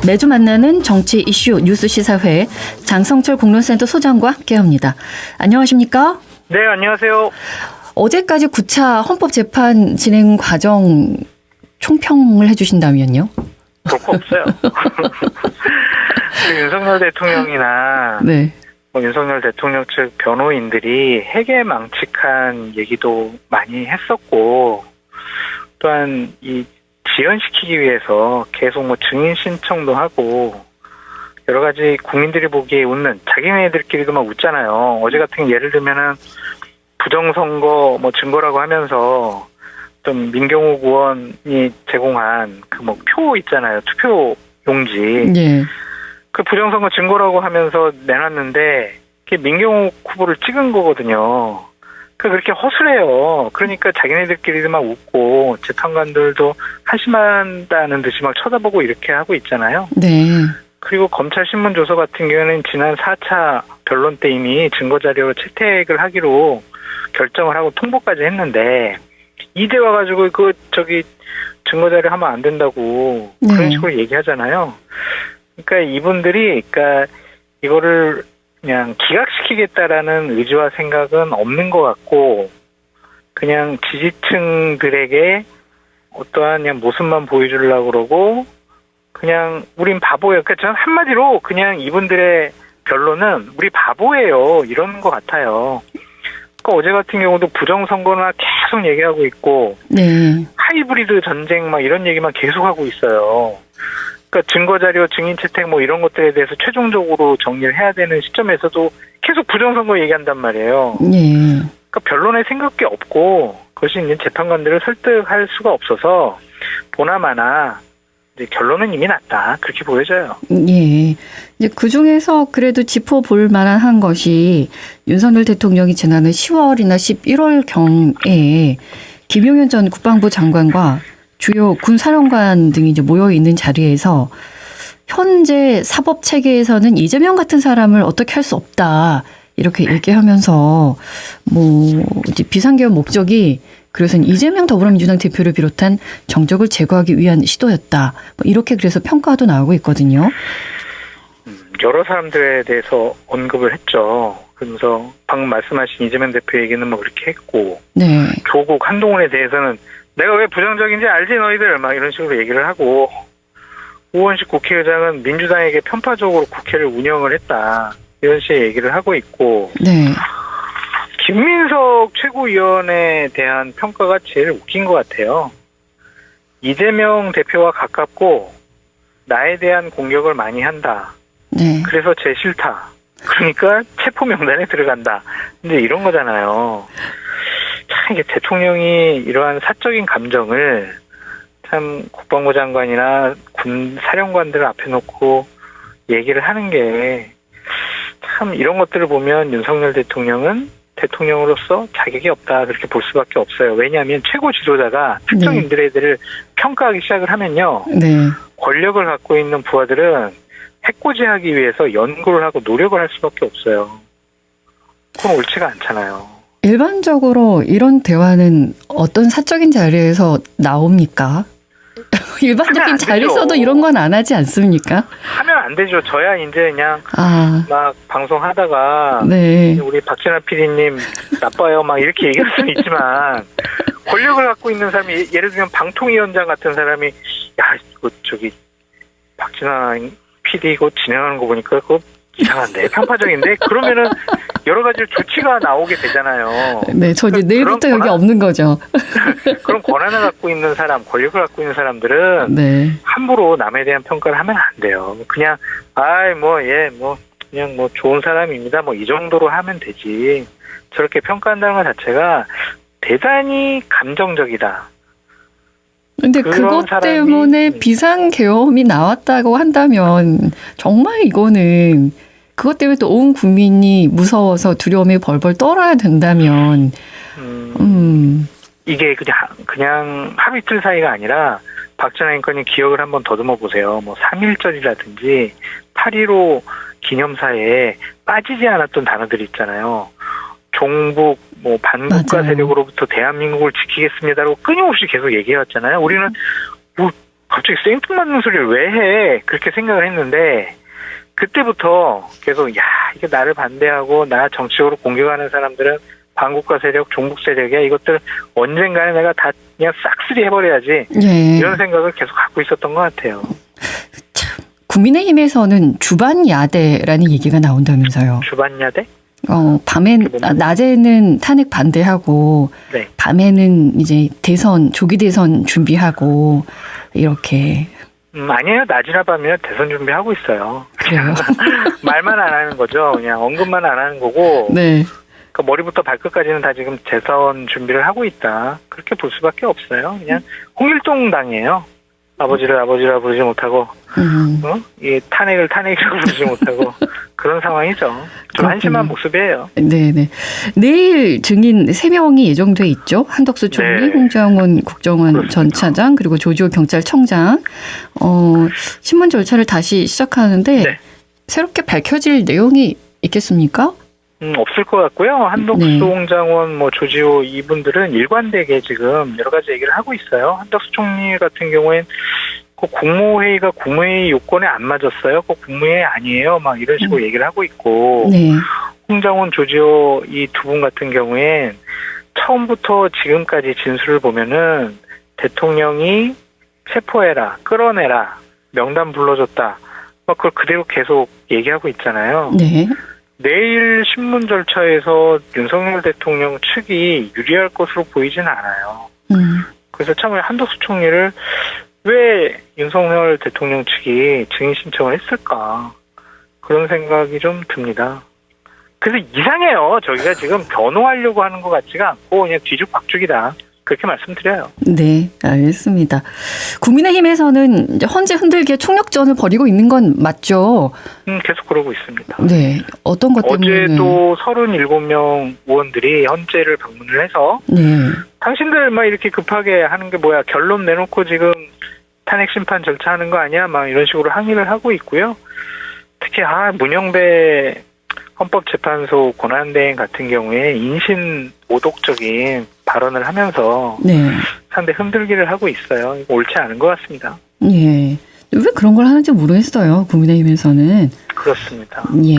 매주 만나는 정치 이슈 뉴스 시사회 장성철 공론센터 소장과 함께합니다. 안녕하십니까? 네, 안녕하세요. 어제까지 9차 헌법재판 진행 과정 총평을 해주신다면요? 볼 거 없어요. 윤석열 대통령이나 네. 윤석열 대통령 측 변호인들이 해괴망측한 얘기도 많이 했었고, 또한 이 지연시키기 위해서 계속 증인 신청도 하고 여러 가지 국민들이 보기에 웃는 자기네들끼리도 막 웃잖아요. 어제 같은 예를 들면은 부정선거 증거라고 하면서 좀 민경욱 의원이 제공한 그 표 있잖아요. 투표 용지. 네. 그 부정선거 증거라고 하면서 내놨는데 그게 민경욱 후보를 찍은 거거든요. 그렇게 허술해요. 그러니까 자기네들끼리도 막 웃고 재판관들도 한심하다는 듯이 막 쳐다보고 이렇게 하고 있잖아요. 네. 그리고 검찰 신문조서 같은 경우에는 지난 4차 변론 때 이미 증거자료 채택을 하기로 결정을 하고 통보까지 했는데 이제 와가지고 증거자료 하면 안 된다고 네. 그런 식으로 얘기하잖아요. 그러니까 이분들이 이거를 그냥 기각시키겠다라는 의지와 생각은 없는 것 같고 그냥 지지층들에게 어떠한 그냥 모습만 보여주려고 그러고 그냥 우린 바보예요. 그러니까 저는 한마디로 그냥 이분들의 변론은 우리 바보예요. 이러는 것 같아요. 그러니까 어제 같은 경우도 부정선거나 계속 얘기하고 있고 네. 하이브리드 전쟁 이런 얘기만 계속하고 있어요. 그러니까 증거자료, 증인 채택 이런 것들에 대해서 최종적으로 정리를 해야 되는 시점에서도 계속 부정선거 얘기한단 말이에요. 네. 그러니까 변론에 생각할 게 없고 그것이 이제 재판관들을 설득할 수가 없어서 보나마나 이제 결론은 이미 났다 그렇게 보여져요. 예. 이제 그 중에서 그래도 짚어볼 만한 것이 윤석열 대통령이 지난해 10월이나 11월 경에 김용현 전 국방부 장관과 주요 군 사령관 등이 이제 모여 있는 자리에서 현재 사법 체계에서는 이재명 같은 사람을 어떻게 할 수 없다 이렇게 얘기하면서 이제 비상계엄 목적이 그래서 이재명 더불어민주당 대표를 비롯한 정적을 제거하기 위한 시도였다. 이렇게 그래서 평가도 나오고 있거든요. 여러 사람들에 대해서 언급을 했죠. 그러면서 방금 말씀하신 이재명 대표 얘기는 그렇게 했고, 네. 조국 한동훈에 대해서는 내가 왜 부정적인지 알지 너희들 이런 식으로 얘기를 하고 우원식 국회의장은 민주당에게 편파적으로 국회를 운영을 했다 이런 식의 얘기를 하고 있고 네. 김민석 최고위원에 대한 평가가 제일 웃긴 것 같아요. 이재명 대표와 가깝고 나에 대한 공격을 많이 한다. 네. 그래서 제 싫다. 그러니까 체포 명단에 들어간다. 근데 이런 거잖아요. 참 이게 대통령이 이러한 사적인 감정을 참 국방부 장관이나 군 사령관들 앞에 놓고 얘기를 하는 게 참 이런 것들을 보면 윤석열 대통령은 대통령으로서 자격이 없다 그렇게 볼 수밖에 없어요. 왜냐하면 최고 지도자가 특정 인들애들을 평가하기 시작을 하면요. 네. 권력을 갖고 있는 부하들은 해코지하기 위해서 연구를 하고 노력을 할 수밖에 없어요. 그건 옳지가 않잖아요. 일반적으로 이런 대화는 어떤 사적인 자리에서 나옵니까? 일반적인 자리에서도 이런 건 안 하지 않습니까? 하면 안 되죠. 저야 이제 그냥 막 방송하다가 네. 우리 박진아 PD님 나빠요 이렇게 얘기할 수는 있지만 권력을 갖고 있는 사람이 예를 들면 방통위원장 같은 사람이 야 이거 박진아 PD 이거 진행하는 거 보니까 그거 이상한데 편파적인데 그러면은 여러 가지 조치가 나오게 되잖아요. 네, 저 이제 내일부터 여기 없는 거죠. 그런 권한을 갖고 있는 사람, 권력을 갖고 있는 사람들은 네. 함부로 남에 대한 평가를 하면 안 돼요. 그냥 그냥 좋은 사람입니다. 이 정도로 하면 되지. 저렇게 평가한다는 것 자체가 대단히 감정적이다. 근데 그것 때문에 비상계엄이 나왔다고 한다면 정말 이거는 그것 때문에 또 온 국민이 무서워서 두려움에 벌벌 떨어야 된다면 이게 그냥 하루 이틀 사이가 아니라 박진아 앵커님 기억을 한번 더듬어 보세요. 3.1절이라든지 8.15 기념사에 빠지지 않았던 단어들이 있잖아요. 종북, 반국가 맞아요. 세력으로부터 대한민국을 지키겠습니다라고 끊임없이 계속 얘기해왔잖아요. 우리는 갑자기 생뚱맞는 소리를 왜 해? 그렇게 생각을 했는데 그때부터 계속 야 이게 나를 반대하고 나 정치적으로 공격하는 사람들은 반국가 세력, 종북 세력이야. 이것들 언젠가는 내가 다 그냥 싹쓸이 해버려야지. 예. 이런 생각을 계속 갖고 있었던 것 같아요. 참, 국민의힘에서는 주반 야대라는 얘기가 나온다면서요. 주반야대? 낮에는 탄핵 반대하고 네. 밤에는 이제 조기 대선 준비하고 이렇게. 아니에요. 낮이나 밤이나 대선 준비하고 있어요. 그래요? 말만 안 하는 거죠. 그냥 언급만 안 하는 거고. 네. 그러니까 머리부터 발끝까지는 다 지금 대선 준비를 하고 있다. 그렇게 볼 수밖에 없어요. 그냥 홍길동 당이에요. 아버지를 아버지라 부르지 못하고, 이 탄핵을 탄핵이라고 부르지 못하고 그런 상황이죠. 좀 그렇군요. 한심한 모습이에요. 네네. 내일 증인 3명이 예정돼 있죠. 한덕수 총리, 네. 홍장원 국정원 그렇습니다. 전 차장, 그리고 조지호 경찰청장. 신문 절차를 다시 시작하는데 네. 새롭게 밝혀질 내용이 있겠습니까? 없을 것 같고요. 한덕수, 네. 홍장원, 조지호 이분들은 일관되게 지금 여러 가지 얘기를 하고 있어요. 한덕수 총리 같은 경우엔 그 국무회의가 국무회의 요건에 안 맞았어요. 그 국무회의 아니에요. 막 이런 식으로 얘기를 하고 있고. 네. 홍장원, 조지호 이 두 분 같은 경우엔 처음부터 지금까지 진술을 보면은 대통령이 체포해라, 끌어내라, 명단 불러줬다. 그걸 그대로 계속 얘기하고 있잖아요. 네. 내일 신문 절차에서 윤석열 대통령 측이 유리할 것으로 보이진 않아요. 그래서 참 한덕수 총리를 왜 윤석열 대통령 측이 증인 신청을 했을까? 그런 생각이 좀 듭니다. 그래서 이상해요. 저기가 지금 변호하려고 하는 것 같지가 않고 그냥 뒤죽박죽이다. 그렇게 말씀드려요. 네, 알겠습니다. 국민의힘에서는 이제 헌재 흔들기에 총력전을 벌이고 있는 건 맞죠? 계속 그러고 있습니다. 네, 어떤 것 때문에? 어제도 37명 의원들이 헌재를 방문을 해서 네. 당신들 막 이렇게 급하게 하는 게 뭐야? 결론 내놓고 지금 탄핵 심판 절차하는 거 아니야? 막 이런 식으로 항의를 하고 있고요. 특히 문영배 헌법재판소 권한대행 같은 경우에 인신 모독적인 발언을 하면서 네. 상당히 흔들기를 하고 있어요. 이거 옳지 않은 것 같습니다. 예. 왜 그런 걸 하는지 모르겠어요. 국민의힘에서는. 그렇습니다. 예.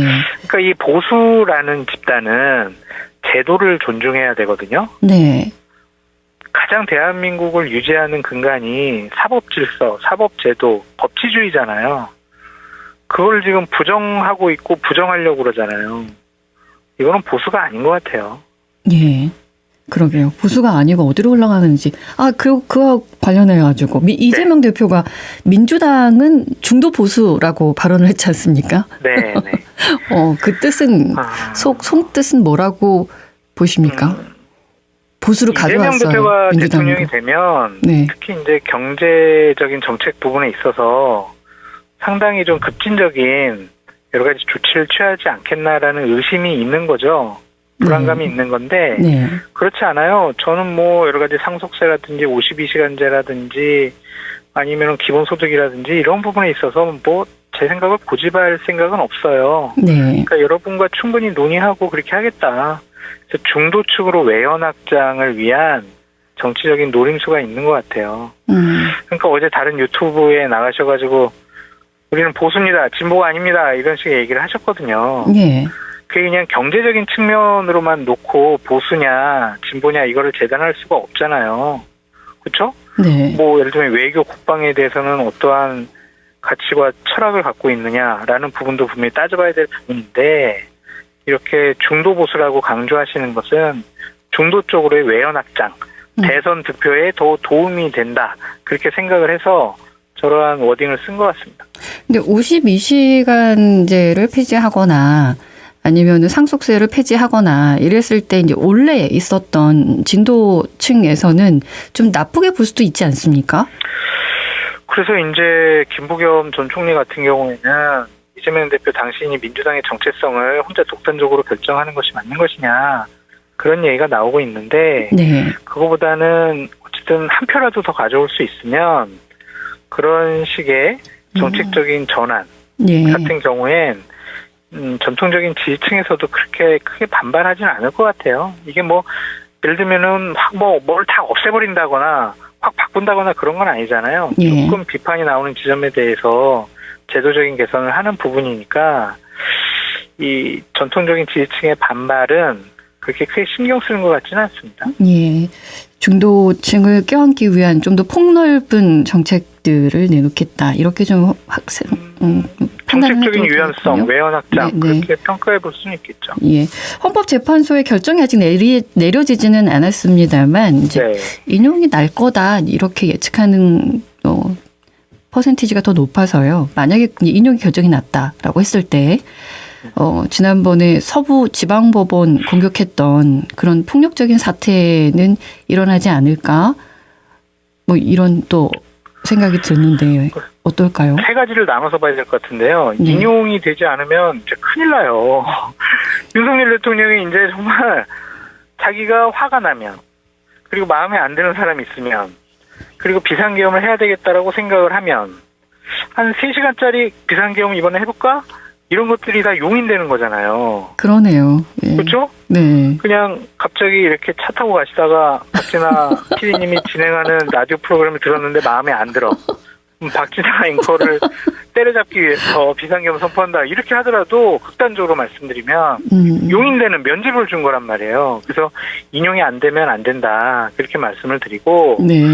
그러니까 이 보수라는 집단은 제도를 존중해야 되거든요. 네. 가장 대한민국을 유지하는 근간이 사법질서, 사법제도, 법치주의잖아요. 그걸 지금 부정하고 있고 부정하려고 그러잖아요. 이거는 보수가 아닌 것 같아요. 예. 그러게요. 보수가 아니고 어디로 올라가는지. 그와 관련해가지고. 이재명 대표가 민주당은 중도 보수라고 발언을 했지 않습니까? 네, 네. 그 뜻은, 속뜻은 뭐라고 보십니까? 보수를 가져왔어요. 이재명 대표가 민주당으로. 대통령이 되면 네. 특히 이제 경제적인 정책 부분에 있어서 상당히 좀 급진적인 여러 가지 조치를 취하지 않겠나라는 의심이 있는 거죠. 불안감이 있는 건데 네. 그렇지 않아요. 저는 여러 가지 상속세라든지 52시간제라든지 아니면 기본소득이라든지 이런 부분에 있어서 제 생각을 고집할 생각은 없어요. 네. 그러니까 여러분과 충분히 논의하고 그렇게 하겠다. 그래서 중도 측으로 외연 확장을 위한 정치적인 노림수가 있는 것 같아요. 그러니까 어제 다른 유튜브에 나가셔가지고 우리는 보수입니다, 진보가 아닙니다 이런 식의 얘기를 하셨거든요. 예. 그게 그냥 경제적인 측면으로만 놓고 보수냐 진보냐 이거를 재단할 수가 없잖아요. 그렇죠? 네. 예를 들면 외교 국방에 대해서는 어떠한 가치와 철학을 갖고 있느냐라는 부분도 분명히 따져봐야 될 부분인데 이렇게 중도 보수라고 강조하시는 것은 중도 쪽으로의 외연 확장, 대선 득표에 더 도움이 된다 그렇게 생각을 해서 저러한 워딩을 쓴 것 같습니다. 근데 52시간제를 폐지하거나 아니면 상속세를 폐지하거나 이랬을 때 이제 원래 있었던 진도층에서는 좀 나쁘게 볼 수도 있지 않습니까? 그래서 이제 김부겸 전 총리 같은 경우에는 이재명 대표 당신이 민주당의 정체성을 혼자 독단적으로 결정하는 것이 맞는 것이냐 그런 얘기가 나오고 있는데 네. 그거보다는 어쨌든 한 표라도 더 가져올 수 있으면 그런 식의 정책적인 전환 네. 같은 경우엔 전통적인 지지층에서도 그렇게 크게 반발하지는 않을 것 같아요. 이게 예를 들면은 뭘 다 없애버린다거나 확 바꾼다거나 그런 건 아니잖아요. 예. 조금 비판이 나오는 지점에 대해서 제도적인 개선을 하는 부분이니까 이 전통적인 지지층의 반발은 그렇게 크게 신경 쓰는 것 같지는 않습니다. 예. 중도층을 껴안기 위한 좀 더 폭넓은 정책들을 내놓겠다. 이렇게 좀 정책적인 유연성, 외연 확장 네, 네. 그렇게 평가해 볼 수는 있겠죠. 예. 헌법재판소의 결정이 아직 내려지지는 않았습니다만 이제 네. 인용이 날 거다 이렇게 예측하는 퍼센티지가 더 높아서요. 만약에 인용 결정이 났다라고 했을 때 지난번에 서부 지방법원 공격했던 그런 폭력적인 사태는 일어나지 않을까? 뭐 이런 또 생각이 드는데 어떨까요? 세 가지를 나눠서 봐야 될 것 같은데요. 네. 인용이 되지 않으면 이제 큰일 나요. 윤석열 대통령이 이제 정말 자기가 화가 나면 그리고 마음에 안 드는 사람이 있으면 그리고 비상계엄을 해야 되겠다라고 생각을 하면 한 3시간짜리 비상계엄 이번에 해볼까? 이런 것들이 다 용인되는 거잖아요. 그러네요. 예. 그렇죠? 네. 그냥 갑자기 이렇게 차 타고 가시다가 박진아 PD님이 진행하는 라디오 프로그램을 들었는데 마음에 안 들어. 박진아 앵커를 때려잡기 위해서 비상계엄 선포한다. 이렇게 하더라도 극단적으로 말씀드리면 용인되는 면죄부를 준 거란 말이에요. 그래서 인용이 안 되면 안 된다. 그렇게 말씀을 드리고 네.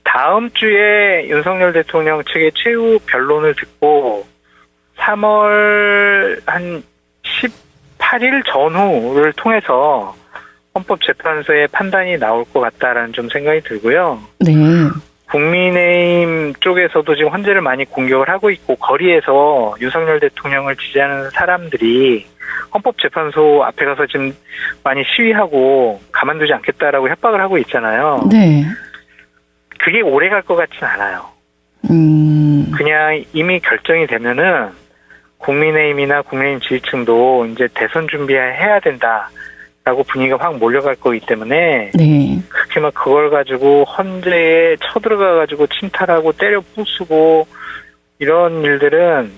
다음 주에 윤석열 대통령 측의 최후 변론을 듣고 3월 한 18일 전후를 통해서 헌법재판소의 판단이 나올 것 같다라는 좀 생각이 들고요. 네. 국민의힘 쪽에서도 지금 헌재를 많이 공격을 하고 있고 거리에서 윤석열 대통령을 지지하는 사람들이 헌법재판소 앞에 가서 지금 많이 시위하고 가만두지 않겠다라고 협박을 하고 있잖아요. 네. 그게 오래 갈 것 같진 않아요. 그냥 이미 결정이 되면은 국민의힘이나 국민의힘 지지층도 이제 대선 준비해야 된다라고 분위기가 확 몰려갈 거기 때문에 네. 그렇게 막 그걸 가지고 헌재에 쳐들어가 가지고 침탈하고 때려 부수고 이런 일들은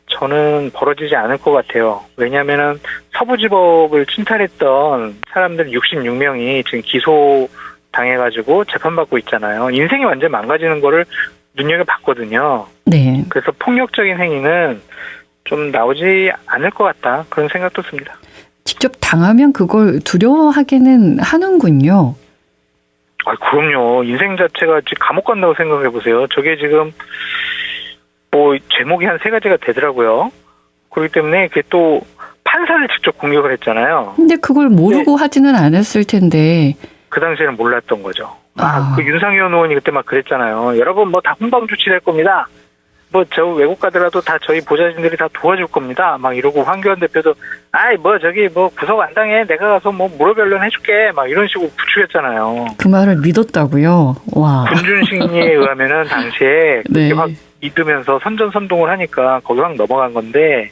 저는 벌어지지 않을 것 같아요. 왜냐하면은 서부지법을 침탈했던 사람들 66명이 지금 기소 당해가지고 재판받고 있잖아요. 인생이 완전 망가지는 거를 눈여겨봤거든요. 네. 그래서 폭력적인 행위는 좀 나오지 않을 것 같다. 그런 생각도 듭니다. 직접 당하면 그걸 두려워하기는 하는군요. 아, 그럼요. 인생 자체가 지금 감옥 간다고 생각해 보세요. 저게 지금 뭐 제목이 한 3가지가 되더라고요. 그렇기 때문에 그게 또 판사를 직접 공격을 했잖아요. 근데 그걸 모르고 하지는 않았을 텐데. 그 당시에는 몰랐던 거죠. 아. 그 윤상현 의원이 그때 막 그랬잖아요. 여러분 뭐 다 훈방 조치될 겁니다. 뭐 저 외국 가더라도 다 저희 보좌진들이 다 도와줄 겁니다. 막 이러고 황교안 대표도 아이 뭐 저기 뭐 구속 안 당해. 내가 가서 뭐 무료 변론 해줄게. 막 이런 식으로 부추겼잖아요. 그 말을 믿었다고요? 와. 군준심리에 의하면은 당시에 그렇게 네. 확 믿으면서 선전선동을 하니까 거기 확 넘어간 건데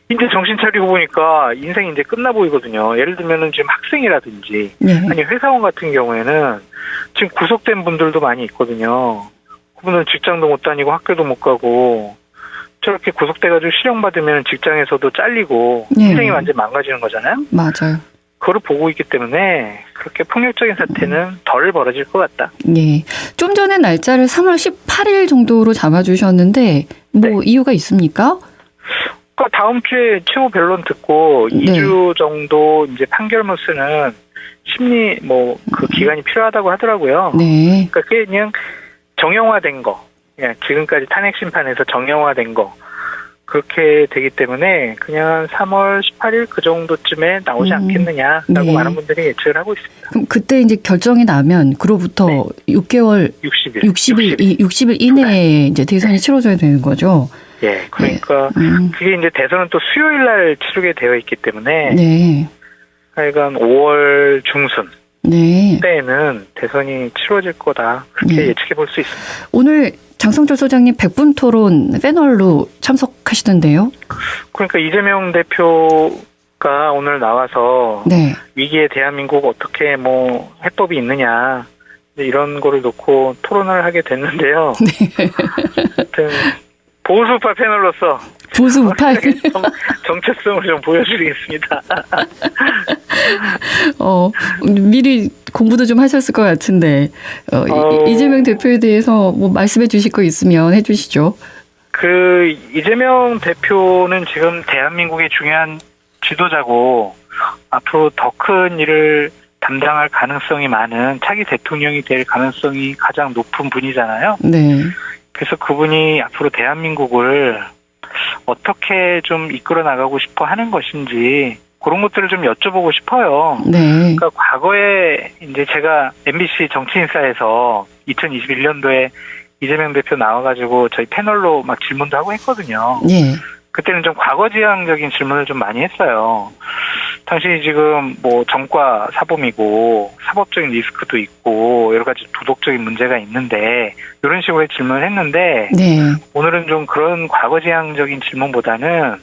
이제 정신 차리고 보니까 인생이 이제 끝나 보이거든요. 예를 들면은 지금 학생이라든지 네. 아니 회사원 같은 경우에는 지금 구속된 분들도 많이 있거든요. 그분은 직장도 못 다니고 학교도 못 가고 저렇게 구속돼가지고 실형받으면 직장에서도 잘리고 네. 인생이 완전 망가지는 거잖아요. 맞아요. 그걸 보고 있기 때문에 그렇게 폭력적인 사태는 덜 벌어질 것 같다. 예. 좀 전에 날짜를 3월 18일 정도로 잡아주셨는데 뭐 이유가 있습니까? 그러니까 다음 주에 최후 변론 듣고 네. 2주 정도 이제 판결문 쓰는 심리 뭐 그 기간이 필요하다고 하더라고요. 네. 그러니까 그게 그냥 정형화된 거, 그냥 지금까지 탄핵 심판에서 정형화된 거 그렇게 되기 때문에 그냥 3월 18일 그 정도쯤에 나오지 않겠느냐라고 네. 많은 분들이 예측을 하고 있습니다. 그럼 그때 이제 결정이 나면 그로부터 네. 6개월, 60일. 60일 이내에 이제 대선이 치러져야 되는 거죠. 예, 그러니까 그게 이제 대선은 또 수요일 날 치르게 되어 있기 때문에 네. 하여간 5월 중순 네. 때에는 대선이 치러질 거다 그렇게 네. 예측해 볼 수 있습니다. 오늘 장성철 소장님 100분 토론 패널로 참석하시던데요. 그러니까 이재명 대표가 오늘 나와서 네. 위기의 대한민국 어떻게 뭐 해법이 있느냐 이런 거를 놓고 토론을 하게 됐는데요. 하여튼 보수파 패널로서 보수 우파. 정체성을 좀 보여드리겠습니다. 미리 공부도 좀 하셨을 것 같은데 이재명 대표에 대해서 뭐 말씀해 주실 거 있으면 해주시죠. 그 이재명 대표는 지금 대한민국의 중요한 지도자고 앞으로 더 큰 일을 담당할 가능성이 많은 차기 대통령이 될 가능성이 가장 높은 분이잖아요. 네. 그래서 그분이 앞으로 대한민국을 어떻게 좀 이끌어 나가고 싶어 하는 것인지 그런 것들을 좀 여쭤보고 싶어요. 네. 그러니까 과거에 이제 제가 MBC 정치인사에서 2021년도에 이재명 대표 나와가지고 저희 패널로 막 질문도 하고 했거든요. 예. 그때는 좀 과거지향적인 질문을 좀 많이 했어요. 당신이 지금 뭐 정과 사범이고 사법적인 리스크도 있고 여러 가지 도덕적인 문제가 있는데 이런 식으로 질문을 했는데 네. 오늘은 좀 그런 과거지향적인 질문보다는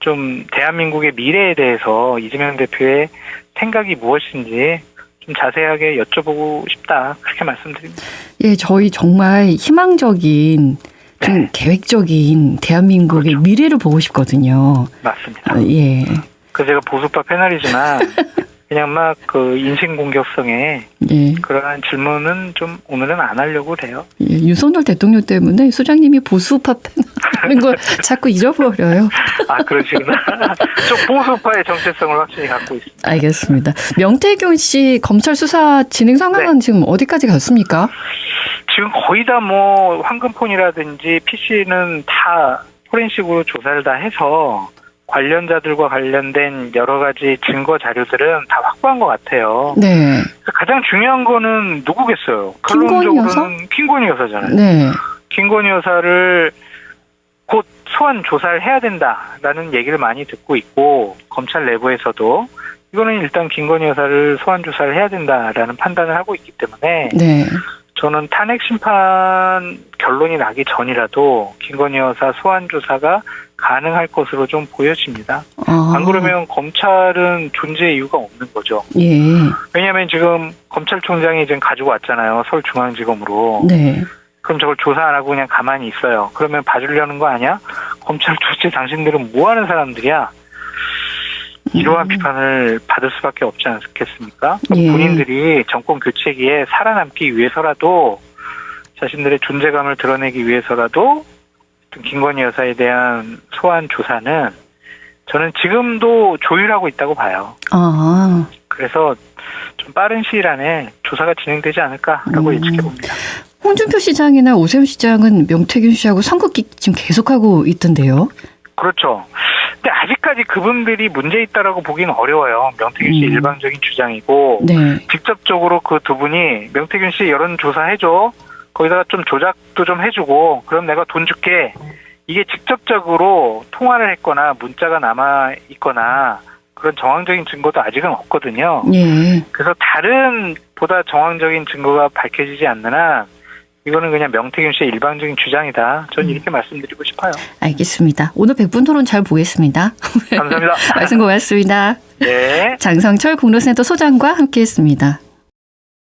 좀 대한민국의 미래에 대해서 이재명 대표의 생각이 무엇인지 좀 자세하게 여쭤보고 싶다 그렇게 말씀드립니다. 예, 저희 정말 희망적인 좀 네. 계획적인 대한민국의 그렇죠. 미래를 보고 싶거든요. 맞습니다. 예. 그 제가 보수파 패널이지만 그냥 막 그 인신 공격성의 예. 그러한 질문은 좀 오늘은 안 하려고 해요. 예, 윤석열 대통령 때문에 소장님이 보수파 하는 걸 자꾸 잊어버려요. 아 그러시구나. 좀 보수파의 정체성을 확실히 갖고 있습니다. 알겠습니다. 명태균 씨 검찰 수사 진행 상황은 지금 어디까지 갔습니까? 지금 거의 다 뭐 황금폰이라든지 PC는 다 포렌식으로 조사를 다 해서 관련자들과 관련된 여러 가지 증거 자료들은 다 확보한 것 같아요. 네. 가장 중요한 거는 누구겠어요? 김건희 여사? 결론적으로는 김건희 여사잖아요. 네. 김건희 여사를 곧 소환 조사를 해야 된다라는 얘기를 많이 듣고 있고 검찰 내부에서도 이거는 일단 김건희 여사를 소환 조사를 해야 된다라는 판단을 하고 있기 때문에 네. 저는 탄핵 심판 결론이 나기 전이라도 김건희 여사 소환 조사가 가능할 것으로 좀 보여집니다. 안 그러면 검찰은 존재 이유가 없는 거죠. 예. 왜냐하면 지금 검찰총장이 지금 가지고 왔잖아요. 서울중앙지검으로. 네. 그럼 저걸 조사 안 하고 그냥 가만히 있어요. 그러면 봐주려는 거 아니야? 검찰 도대체 당신들은 뭐 하는 사람들이야? 이러한 비판을 받을 수밖에 없지 않겠습니까? 예. 본인들이 정권 교체기에 살아남기 위해서라도 자신들의 존재감을 드러내기 위해서라도 김건희 여사에 대한 소환 조사는 저는 지금도 조율하고 있다고 봐요. 아. 그래서 좀 빠른 시일 안에 조사가 진행되지 않을까라고 예측해 봅니다. 홍준표 시장이나 오세훈 시장은 명태균 씨하고 선긋기 지금 계속하고 있던데요. 그렇죠. 근데 아직까지 그분들이 문제 있다라고 보기는 어려워요. 명태균 씨 일방적인 주장이고 네. 직접적으로 그 두 분이 명태균 씨 여론조사 해줘. 거기다가 좀 조작도 좀 해주고 그럼 내가 돈 줄게. 이게 직접적으로 통화를 했거나 문자가 남아 있거나 그런 정황적인 증거도 아직은 없거든요. 예. 그래서 다른 보다 정황적인 증거가 밝혀지지 않는 한 이거는 그냥 명태균 씨의 일방적인 주장이다. 저는 이렇게 말씀드리고 싶어요. 알겠습니다. 오늘 100분 토론 잘 보겠습니다. 감사합니다. 말씀 고맙습니다. 네. 장성철 공로센터 소장과 함께했습니다.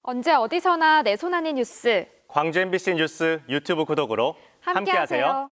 언제 어디서나 내 손 안의 뉴스 광주 MBC 뉴스 유튜브 구독으로 함께하세요.